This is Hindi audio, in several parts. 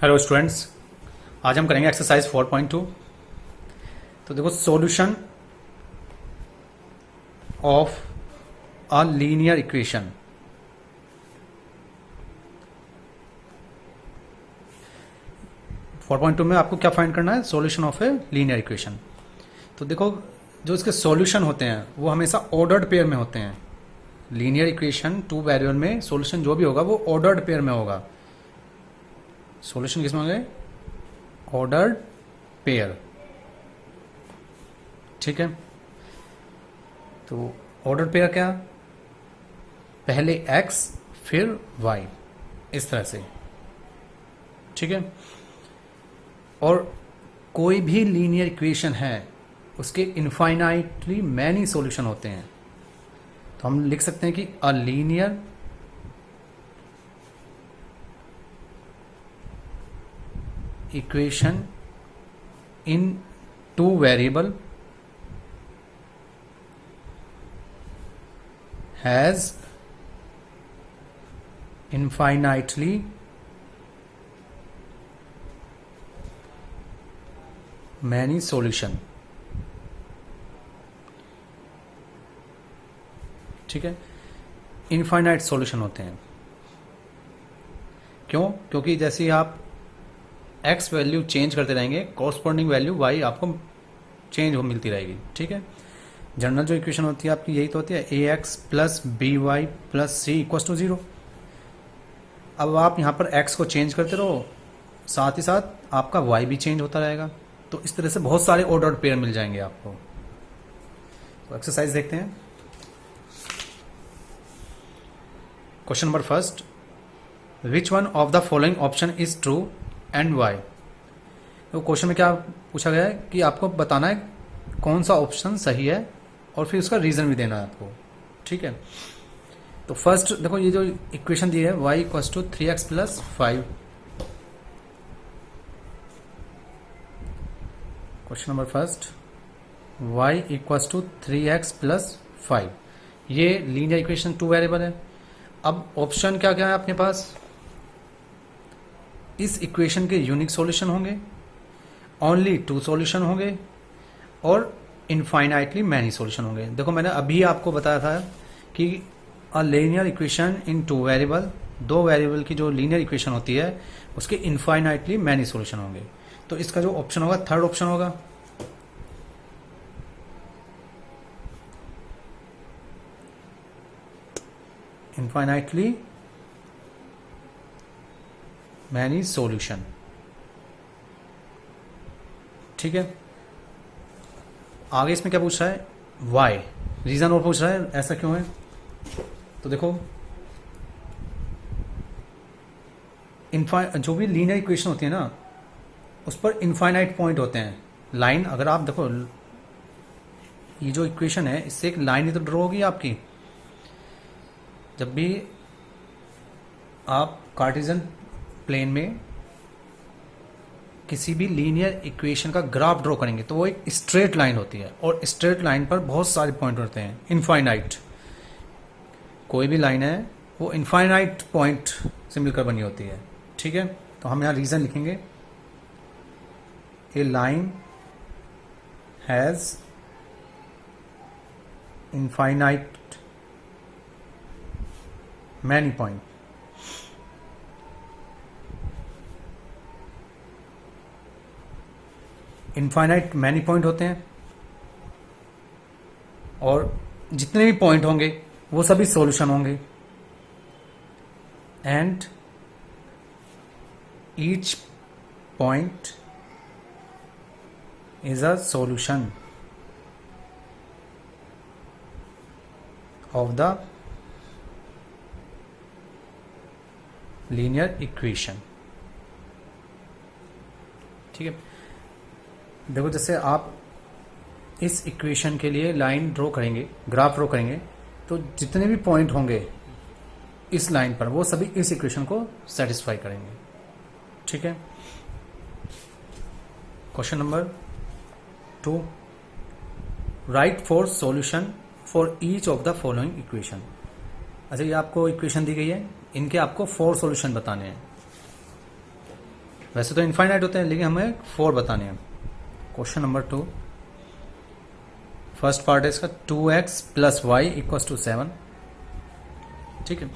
हेलो स्टूडेंट्स, आज हम करेंगे एक्सरसाइज 4.2। तो देखो, solution of a linear equation. Four point two में आपको क्या फाइंड करना है? Solution of a linear equation. तो देखो, जो इसके सॉल्यूशन होते हैं वो हमेशा ऑर्डर्ड पेयर में होते हैं। लीनियर इक्वेशन टू वेरिएबल में सॉल्यूशन जो भी होगा वो ऑर्डर्ड पेयर में होगा। सॉल्यूशन किसमें होंगे? Ordered pair. ठीक है, तो ऑर्डर्ड पेयर क्या? पहले x फिर y, इस तरह से। ठीक है, और कोई भी लीनियर इक्वेशन है उसके इनफाइनाइटली मैनी सॉल्यूशन होते हैं। तो हम लिख सकते हैं कि a linear equation in two variable has infinitely many solution। ठीक है, इनफाइनाइट सॉल्यूशन होते हैं। क्यों? क्योंकि जैसे ही आप x वैल्यू चेंज करते रहेंगे, कॉरस्पॉन्डिंग वैल्यू y आपको चेंज हो मिलती रहेगी। ठीक है, जनरल जो इक्वेशन होती है आपकी यही तो होती है, ax plus b y plus c equals to 0। अब आप यहाँ पर x को चेंज करते रहो, साथ ही साथ आपका y भी चेंज होता रहेगा। तो इस तरह से बहुत सारे ऑर्डर्ड पेयर मिल जाएंगे आपको। तो एक्सरसाइज देखते हैं। Question number first, which one of the following option is true and why. तो क्वेश्चन में क्या पूछा गया है कि आपको बताना है कौन सा ऑप्शन सही है और फिर उसका रीजन भी देना है आपको। ठीक है, तो फर्स्ट देखो, ये जो इक्वेशन दी है y equal to 3x plus 5। Question number first, y equal to 3x plus 5, ये लीनियर इक्वेशन टू वेरिएबल है। अब ऑप्शन क्या क्या है आपके पास? इस इक्वेशन के यूनिक सॉल्यूशन होंगे, ओनली टू सॉल्यूशन होंगे और इनफाइनाइटली मैनी सॉल्यूशन होंगे। देखो, मैंने अभी आपको बताया था कि a linear equation in two variable, दो वेरिएबल की जो लीनियर इक्वेशन होती है उसके इनफाइनाइटली मैनी सॉल्यूशन होंगे। तो इसका जो ऑप्शन होगा, थर्ड ऑप्शन होगा। Infinitely many solution. ठीक है, आगे इसमें क्या पूछ रहा है? वाई, रीजन और पूछ रहा है ऐसा क्यों है। तो देखो, जो भी लीनियर इक्वेशन होती है ना, उस पर इनफाइनाइट पॉइंट होते हैं। लाइन, अगर आप देखो ये जो इक्वेशन है इससे एक लाइन ही तो ड्रॉ होगी आपकी। जब भी आप कार्टेशियन प्लेन में किसी भी लीनियर इक्वेशन का ग्राफ ड्रॉ करेंगे तो वो एक स्ट्रेट लाइन होती है, और स्ट्रेट लाइन पर बहुत सारे पॉइंट होते हैं इनफाइनाइट। कोई भी लाइन है वो इनफाइनाइट पॉइंट से मिलकर बनी होती है। ठीक है, तो हम यहाँ रीजन लिखेंगे, a line has infinite many point. Infinite many point होते हैं और जितने भी पॉइंट होंगे वो सभी सॉल्यूशन होंगे। And each point is a solution of the linear equation. ठीक है, देखो, जैसे आप इस इक्वेशन के लिए लाइन ड्रॉ करेंगे, ग्राफ ड्रॉ करेंगे, तो जितने भी पॉइंट होंगे इस लाइन पर वो सभी इस इक्वेशन को सेटिस्फाई करेंगे। ठीक है, question number 2, right for solution for each of the following equation. अच्छा, ये आपको इक्वेशन दी गई है, इनके आपको 4 सॉल्यूशन बताने हैं। वैसे तो इनफाइनाइट होते हैं, लेकिन हमें 4 बताने हैं। क्वेश्चन नंबर 2, फर्स्ट पार्ट है इसका 2x plus y equals to 7। ठीक है,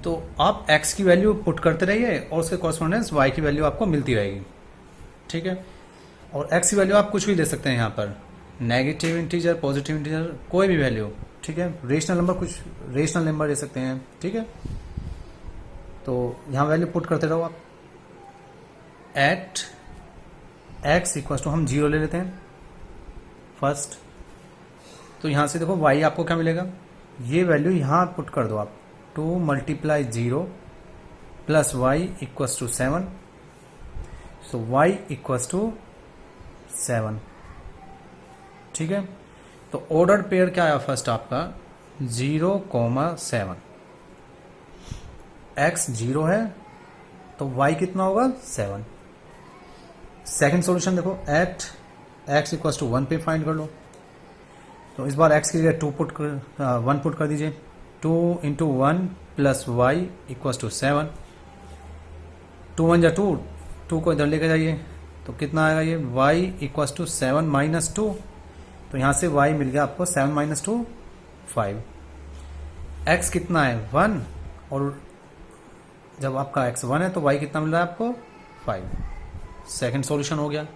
तो आप x की वैल्यू पुट करते रहिए और उसके कॉरस्पॉन्डेंस y की वैल्यू आपको मिलती रहेगी। ठीक है, और x की वैल्यू आप कुछ भी ले सकते हैं यहाँ पर, नेगेटिव इंटीजर, पॉजिटिव इंटीजर, कोई भी वैल्यू। ठीक है, रेशनल नंबर, कुछ रेशनल नंबर ले सकते हैं। ठीक है, तो यहाँ वैल्यू पुट करते रहो आप। एट x इक्वल्स टू, हम 0 ले लेते हैं फर्स्ट, तो यहाँ से देखो y आपको क्या मिलेगा, ये वैल्यू यहाँ पुट कर दो आप, 2 multiply 0 plus y equals to 7, so y equals to 7। ठीक है, तो ऑर्डर पेयर क्या आया फर्स्ट आपका, 0,7। x 0 है तो y कितना होगा, 7। सेकंड सॉल्यूशन देखो, एट x इक्वल्स टू 1 पे फाइंड कर लो, तो इस बार x की जगह 1 पुट कर दीजिए। 2 into 1 plus y equals to 7, 2 1 जा 2, 2 को इधर लेकर जाइए तो कितना आएगा ये, y इक्वल्स टू 7 माइनस 2, तो यहाँ से y मिल गया आपको 7 माइनस 2 5। x कितना है 1, और जब आपका x 1 है तो y कितना मिल रहा है आपको 5। सेकंड सॉल्यूशन हो गया।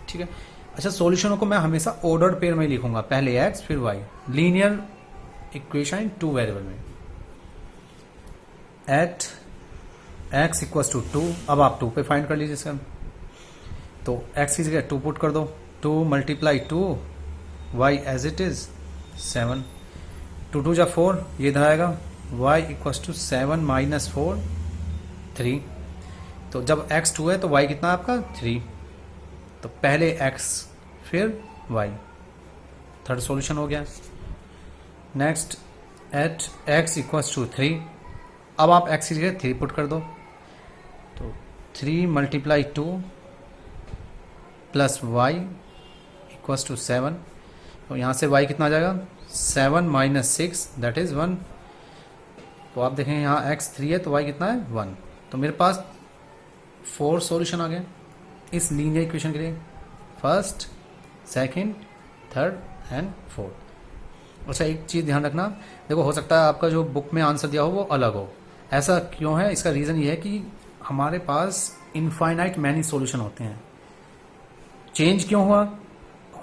ठीक है, अच्छा सॉल्यूशनों को मैं हमेशा ऑर्डर्ड पेयर में लिखूंगा, पहले x फिर y, linear equation in 2 variable में। एट x इक्वल्स टू 2, अब आप 2 पे फाइंड कर लीजिए इसका, तो x की जगह 2 पुट कर दो, 2 multiply 2, y as it is 7, 2 2 जा 4, ये इधर आएगा, y इक्वल्स टू 7 माइनस 4 3, तो जब x 2 है तो y कितना है आपका 3, तो पहले x फिर y, थर्ड सॉल्यूशन हो गया। Next at x equals to 3, अब आप x की जगह 3 पुट कर दो, तो 3 multiply 2 plus y equals to 7, तो यहाँ से y कितना आ जाएगा, 7 माइनस 6 दैट इज 1, तो आप देखें यहाँ x 3 है तो y कितना है 1, तो मेरे पास 4 सॉल्यूशन आ गए इस लीनियर इक्वेशन के लिए, first, second, third and fourth. अच्छा एक चीज़ ध्यान रखना, देखो हो सकता है आपका जो बुक में आंसर दिया हो वो अलग हो, ऐसा क्यों है, इसका रीज़न ये है कि हमारे पास इनफाइनाइट मैनी सॉल्यूशन होते हैं। चेंज क्यों हुआ,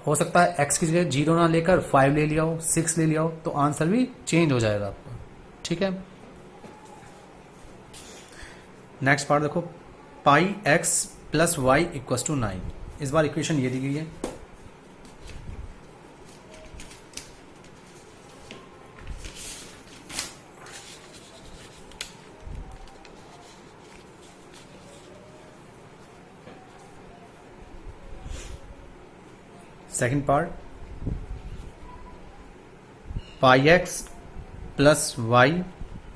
हो सकता है x की जगह 0 ना लेकर 5 ले लिया हो, 6 ले लिया हो, तो आंसर भी चेंज हो जाएगा आपका। ठीक है, नेक्स्ट पार्ट देखो, pi x plus y equals to 9, इस बार इक्वेशन ये दी गई है। Second part, pi x plus y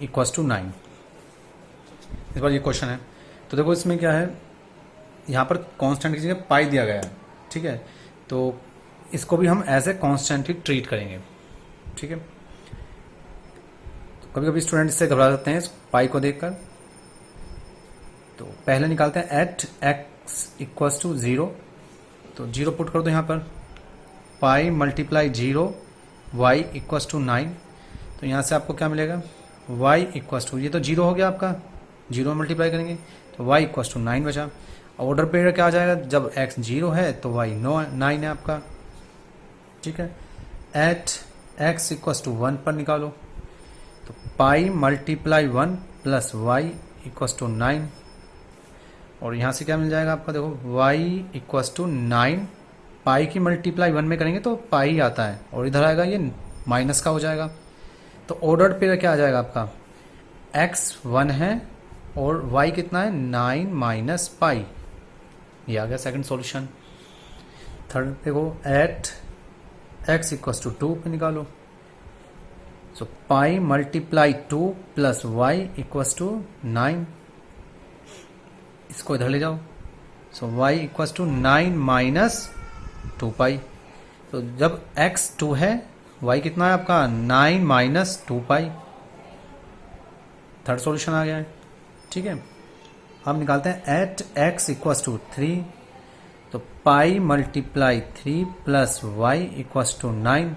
equals to 9, इस बार ये क्वेश्चन है। तो देखो इसमें क्या है, यहाँ पर कांस्टेंट की जगह पाई दिया गया है। ठीक है, तो इसको भी हम एज ए कांस्टेंट ही ट्रीट करेंगे। ठीक है, तो कभी कभी स्टूडेंट इससे घबरा जाते हैं इस पाई को देखकर, तो पहले निकालते हैं एट एक्स इक्वल्स टू 0, तो 0 पुट कर दो यहाँ पर, pi multiply 0 y equals to 9, तो यहाँ से आपको क्या मिलेगा, वाई इक्वल्स टू, ये तो 0 हो गया आपका, 0 मल्टीप्लाई करेंगे तो y इक्वल्स टू 9 बचा। ऑर्डर पेयर क्या आ जाएगा, जब x 0 है तो y 9 है आपका। ठीक है, एट x इक्वल्स टू 1 पर निकालो, तो pi multiply 1 plus y equals to 9, और यहाँ से क्या मिल जाएगा आपका, देखो y इक्वल्स टू 9, पाई की मल्टीप्लाई 1 में करेंगे तो पाई आता है, और इधर आएगा ये माइनस का हो जाएगा, तो ऑर्डर पेयर क्या आ जाएगा आपका, x 1 है और y कितना है 9 माइनस पाई, ये आ गया सेकंड सॉल्यूशन। थर्ड देखो, एट x इक्वल्स टू 2 पे निकालो, so pi multiply 2 plus y equals to 9, इसको इधर ले जाओ, so y equals to 9 minus 2 pi, तो जब x 2 है y कितना है आपका 9 माइनस 2 पाई, थर्ड सॉल्यूशन आ गया है। ठीक है, हम निकालते हैं एट एक्स इक्वस टू 3, तो pi multiply 3 plus y equals to 9,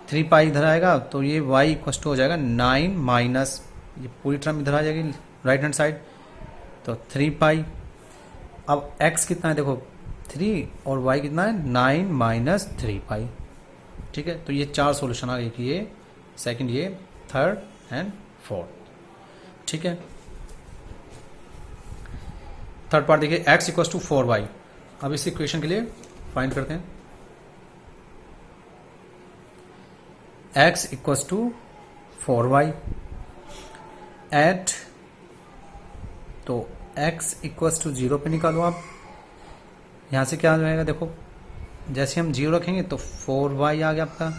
3 pi इधर आएगा तो ये y इक्वस टू हो जाएगा 9 माइनस ये पूरी टर्म इधर आ जाएगी राइट हैंड साइड, तो 3 पाई। अब x कितना है देखो 3 और y कितना है 9 माइनस 3 पाई। ठीक है, तो ये 4 सॉल्यूशन आ गए कि ये सेकंड, ये थर्ड एंड फोर्थ। ठीक है, थर्ड पार्ट देखिए x इक्वस टू 4y। अब इस इक्वेशन के लिए फाइंड करते हैं x equals to 4y at, तो x इक्वस टू 0 पे निकालो आप। यहां से क्या आ जाएगा देखो, जैसे हम 0 रखेंगे तो 4y आ गया आपका,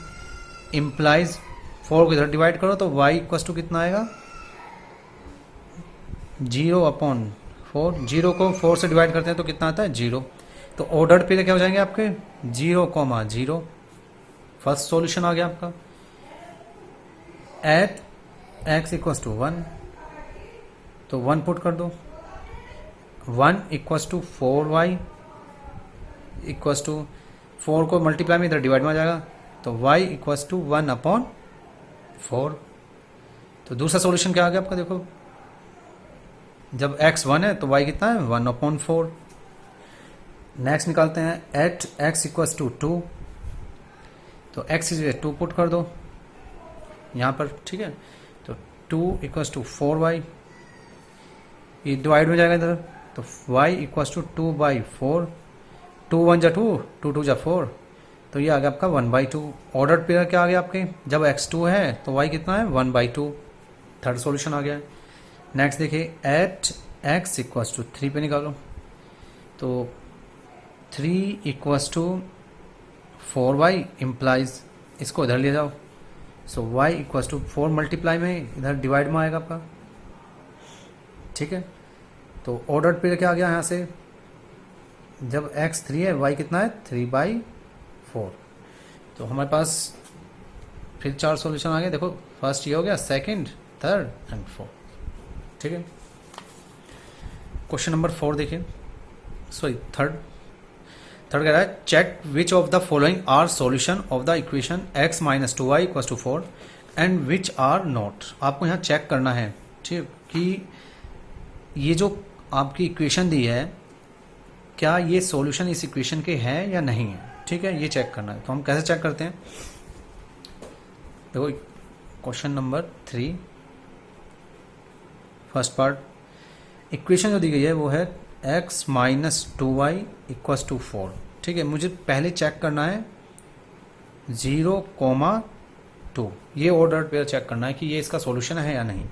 इम्प्लाइज 4 को इधर डिवाइड करो तो y इक्वस टू कितना आएगा 0/4। 0 को 4 से डिवाइड करते हैं तो कितना आता है 0, तो ऑर्डर्ड पे क्या हो जाएंगे आपके 0,0। फर्स्ट सॉल्यूशन आ गया आपका। एट x इक्वस टू 1, तो 1 पुट कर दो, 1 equals to 4y equals to 4 को मल्टीप्लाई में इधर डिवाइड में आ जाएगा तो y इक्वस टू 1/4। तो दूसरा सॉल्यूशन क्या आ गया आपका देखो, जब x 1 है तो y कितना है 1/4। नेक्स्ट निकालते हैं एट x इक्वस टू 2, तो x इज 2 पुट कर दो यहाँ पर। ठीक है, तो 2 इक्वस टू 4y, ये डिवाइड में जाएगा इधर तो y इक्वस टू 2/4। 2 1 जा 2, 2 2 जा 4, तो ये आ गया आपका 1/2। ऑर्डर पेयर क्या आ गया आपके, जब x 2 है तो y कितना है 1/2। थर्ड सॉल्यूशन आ गया। नेक्स्ट देखिए एट x इक्वस टू 3 पे निकालो, तो 3 इक्वस टू 4y इम्प्लाइज इसको इधर ले जाओ, so y equals to 4 multiply में इधर डिवाइड में आएगा आपका। ठीक है, तो ऑर्डर पे क्या आ गया यहाँ से, जब x 3 है y कितना है 3/4। तो हमारे पास फिर 4 सॉल्यूशन आ गए देखो, फर्स्ट ये हो गया, सेकंड, थर्ड एंड फोर्थ। ठीक है, क्वेश्चन नंबर 4 देखिए, सॉरी थर्ड कह रहा है check which of the following are solution of the equation x minus 2y equal to 4 and which are not. आपको यहाँ चेक करना है ठीक कि ये जो आपकी इक्वेशन दी है क्या ये सॉल्यूशन इस इक्वेशन के है या नहीं है। ठीक है, ये चेक करना है। तो हम कैसे चेक करते हैं, देखो question number 3 first part, equation जो दी गई है वो है x minus 2y equals to 4। ठीक है, मुझे पहले चेक करना है 0,2, ये ऑर्डर पेयर चेक करना है कि ये इसका सॉल्यूशन है या नहीं।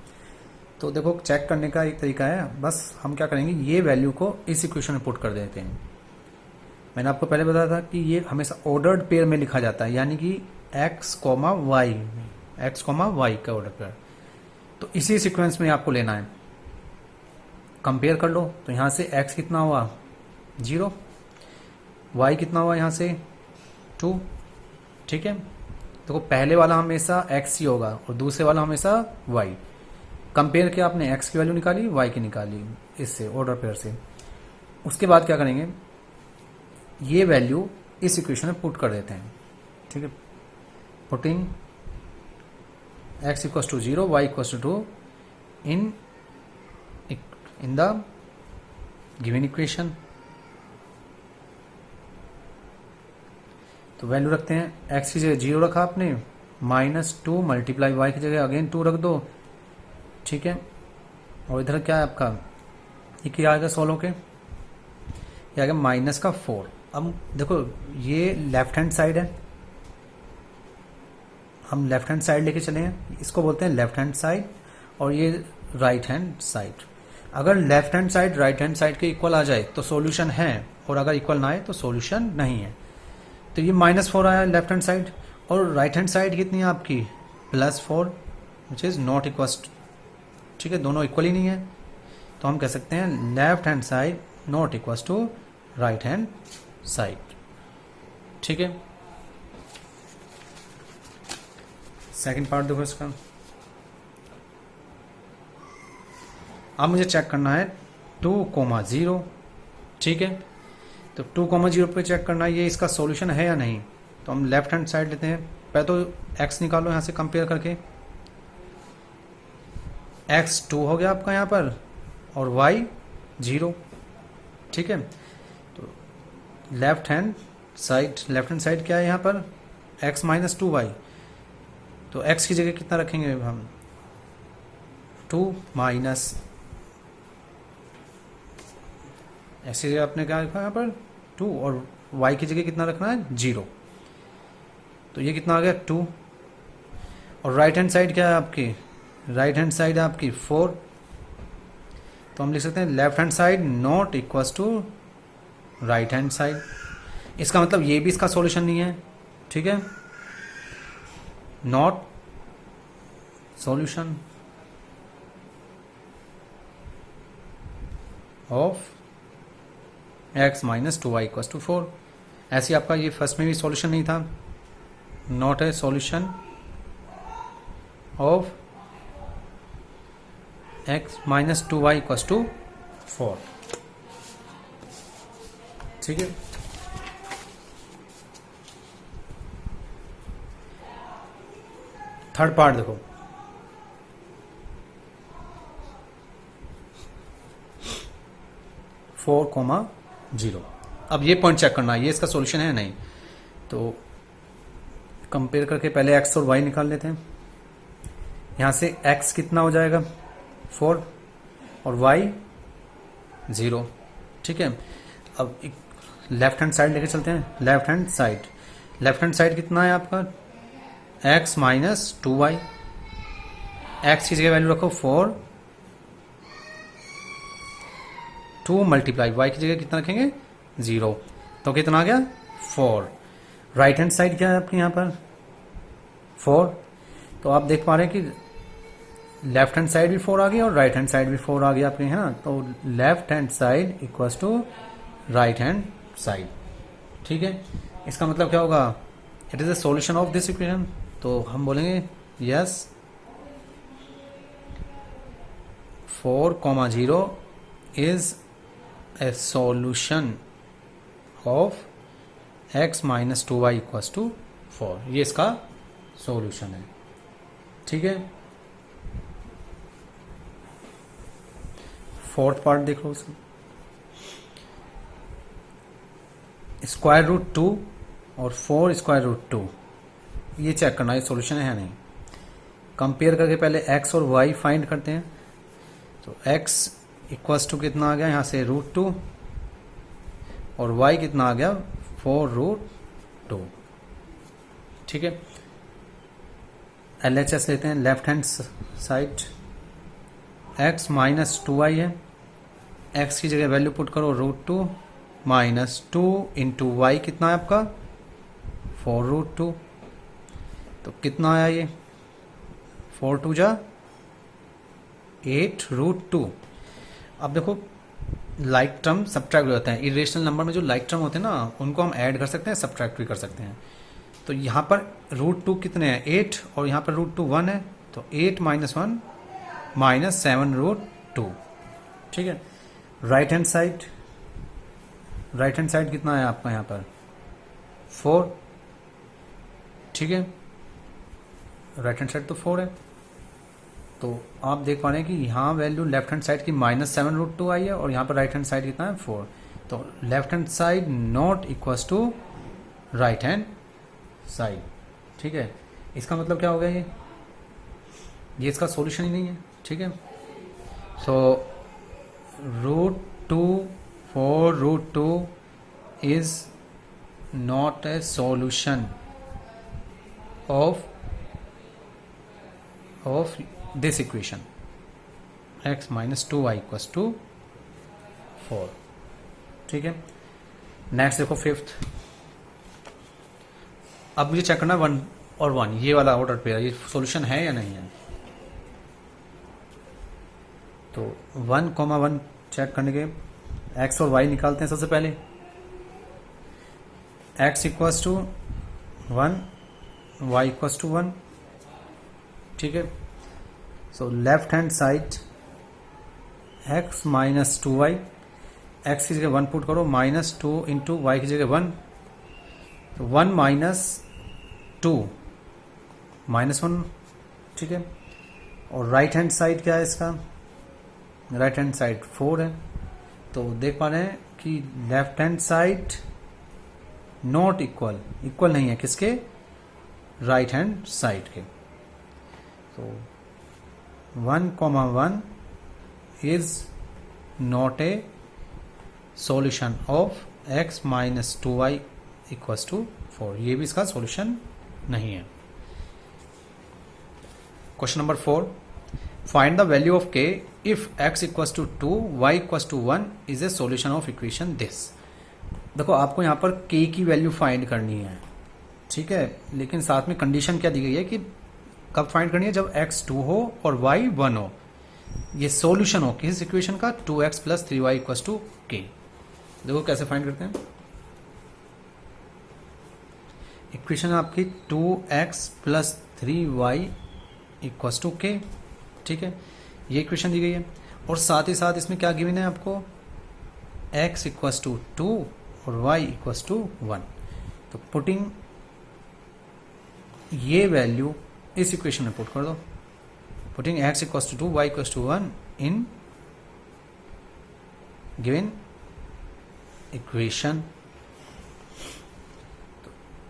तो देखो चेक करने का एक तरीका है, बस हम क्या करेंगे ये वैल्यू को इस इक्वेशन में पुट कर देते हैं। मैंने आपको पहले बताया था कि ये हमेशा ऑर्डर्ड पेयर में लिखा जाता है, यानी कि x, y का ऑर्डर पेयर। तो इसी सीक्वेंस में आपको लेना है, कंपेयर कर लो। तो यहाँ से x कितना हुआ 0, y कितना हुआ यहाँ से 2। ठीक है, देखो पहले वाला हमेशा x ही होगा और दूसरे वाला हमेशा y। कंपेयर किया आपने, x की वैल्यू निकाली, y की निकाली इससे ऑर्डर पेयर से। उसके बाद क्या करेंगे, ये वैल्यू इस इक्वेशन में पुट कर देते हैं। ठीक है, putting x equal to 0, y equal to 2 in the given equation। तो वैल्यू रखते हैं, x की जगह 0 रखा आपने, -2 मल्टीप्लाई y की जगह अगेन 2 रख दो। ठीक है, और इधर क्या है आपका, ये क्या आएगा सोलो के, ये आएगा माइनस का 4। अब देखो ये लेफ्ट हैंड साइड है, हम लेफ्ट हैंड साइड लेके चले हैं, इसको बोलते हैं लेफ्ट हैंड साइड, और ये राइट हैंड साइड। अगर left hand side right hand side के इक्वल आ जाए तो सॉल्यूशन है, और अगर इक्वल ना आए तो सॉल्यूशन नहीं है। तो ये -4 आया लेफ्ट हैंड साइड, और राइट हैंड साइड कितनी है आपकी +4 विच इज नॉट इक्वल। ठीक है, दोनों इक्वल ही नहीं है, तो हम कह सकते हैं left hand side not equal to right hand side. ठीक है, सेकंड पार्ट देखो इसका, अब मुझे चेक करना है 2,0, ठीक है। तो 2,0 पे चेक करना है ये इसका सॉल्यूशन है या नहीं। तो हम लेफ्ट हैंड साइड लेते हैं, पहले तो x निकालो यहाँ से कंपेयर करके। x 2 हो गया आपका यहाँ पर और y 0, ठीक है। तो लेफ्ट हैंड साइड क्या है यहाँ पर, x माइनस 2y। तो x की जगह कितना रखेंगे हम, 2 माइनस x की जगह आपने क्या रखा यहाँ पर 2 और y की जगह कितना रखना है 0। तो ये कितना आ गया 2। और राइट हैंड साइड क्या है आपकी, राइट हैंड साइड है आपकी 4। तो हम लिख सकते हैं left hand side not equals to right hand side. इसका मतलब ये भी इसका सॉल्यूशन नहीं है, ठीक है, not solution of x minus 2y equals to 4। ऐसे आपका ये फर्स्ट में भी सॉल्यूशन नहीं था, not a solution of x minus 2y equals to 4, ठीक है। थर्ड पार्ट देखो, फोर कोमा 0। अब ये पॉइंट चेक करना है ये इसका सॉल्यूशन है नहीं। तो कंपेयर करके पहले x और y निकाल लेते हैं। यहाँ से x कितना हो जाएगा 4 और y 0, ठीक है। अब लेफ्ट हैंड साइड लेके चलते हैं। लेफ्ट हैंड साइड कितना है आपका, x माइनस 2y। x की जगह वैल्यू रखो 4, 2 मल्टीप्लाई y की जगह कितना रखेंगे 0। तो कितना आ गया 4। राइट हैंड साइड क्या है आपके यहाँ पर 4। तो आप देख पा रहे हैं कि लेफ्ट हैंड साइड भी 4 आ गया और राइट हैंड साइड भी 4 आ गया आपके, है ना। तो left hand side equals to right hand side, ठीक है। इसका मतलब क्या होगा, it is the solution of this equation. तो हम बोलेंगे yes 4,0 is a solution of x minus 2y equals to 4। ये इसका सॉल्यूशन है, ठीक है। फोर्थ पार्ट देख लो उसका, स्क्वायर रूट 2 और 4 स्क्वायर रूट 2। ये चेक करना ये सॉल्यूशन है या नहीं। कंपेयर करके पहले x और y फाइंड करते हैं। तो x इक्वल्स टू कितना आ गया यहाँ से √2 और y कितना आ गया 4√2, ठीक है। LHS लेते हैं। Left hand side x minus 2y है, x की जगह वैल्यू पुट करो √2 माइनस 2 इंटू वाई कितना है आपका 4√2। तो कितना आया ये 4 जा 8√2। अब देखो लाइक टर्म सब्ट्रैक्ट हो जाते हैं। इरेशनल नंबर में जो लाइक टर्म होते हैं ना उनको हम ऐड कर सकते हैं, सब्ट्रैक्ट भी कर सकते हैं। तो यहाँ पर √2 कितने हैं 8 और यहाँ पर √2 1 है। तो 8 माइनस 1 माइनस 7√2, ठीक है। राइट हैंड साइड कितना है आपका यहाँ पर 4, ठीक है। राइट हैंड साइड तो 4 है। तो आप देख पा रहे हैं कि यहाँ वैल्यू लेफ्ट हैंड साइड की माइनस 7√2 आई है और यहाँ पर राइट हैंड साइड कितना है 4। तो left hand side not equals to right hand side, ठीक है। इसका मतलब क्या हो गया ये इसका सॉल्यूशन ही नहीं है, ठीक है। So √2 4√2 is not a solution of this equation x minus 2y equals to 4, ठीक है। नेक्स्ट देखो फिफ्थ। अब मुझे चेक करना 1 और 1 ये वाला ऑर्डर पे ये सॉल्यूशन है या नहीं है। तो 1,1 चेक करने के x और y निकालते हैं। सबसे पहले x equals to 1 y equals to 1, ठीक है। So left hand side x minus 2y, x की जगह 1 पुट करो, माइनस 2 इंटू वाई की जगह 1, तो 1 माइनस 2 -1, ठीक है। और राइट हैंड साइड क्या है इसका, राइट हैंड साइड 4 है, तो देख पा रहे हैं कि left hand side not equal, equal नहीं है किसके, राइट हैंड साइड के। तो 1,1 is not a solution of x minus 2y equals to 4, ये भी इसका सॉल्यूशन नहीं है। Question number 4, find the value of k if x equals to 2 y equals to 1 is a solution of equation this. देखो आपको यहाँ पर k की वैल्यू फाइंड करनी है, ठीक है, लेकिन साथ में कंडीशन क्या दी गई है कि कब फाइंड करनी है, जब x 2 हो और y 1 हो, ये सॉल्यूशन हो किस इक्वेशन का, 2x plus 3y equals to k। देखो कैसे फाइंड करते हैं, इक्वेशन आपकी 2x plus 3y equals to k, ठीक है, ये इक्वेशन दी गई है। और साथ ही साथ इसमें क्या गिवन है आपको, x इक्वल्स टू 2 और y इक्वल्स टू 1। तो पुटिंग ये वैल्यू इस इक्वेशन में पुट कर दो, putting x equals to 2 y equals to 1 in given equation.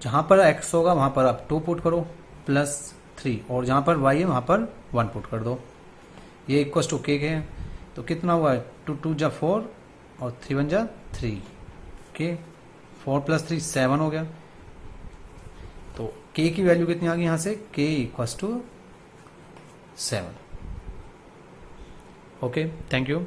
जहां पर x होगा वहां पर आप 2 पुट करो प्लस 3, और जहां पर y है वहां पर 1 पुट कर दो। ये इक्वल्स टू k है, तो कितना हुआ, 2 2 जा 4 और 3 1 जा 3, k 4 प्लस 3 7 हो गया। तो k की वैल्यू कितनी आ गई यहां से, k equals to 7। Okay, thank you.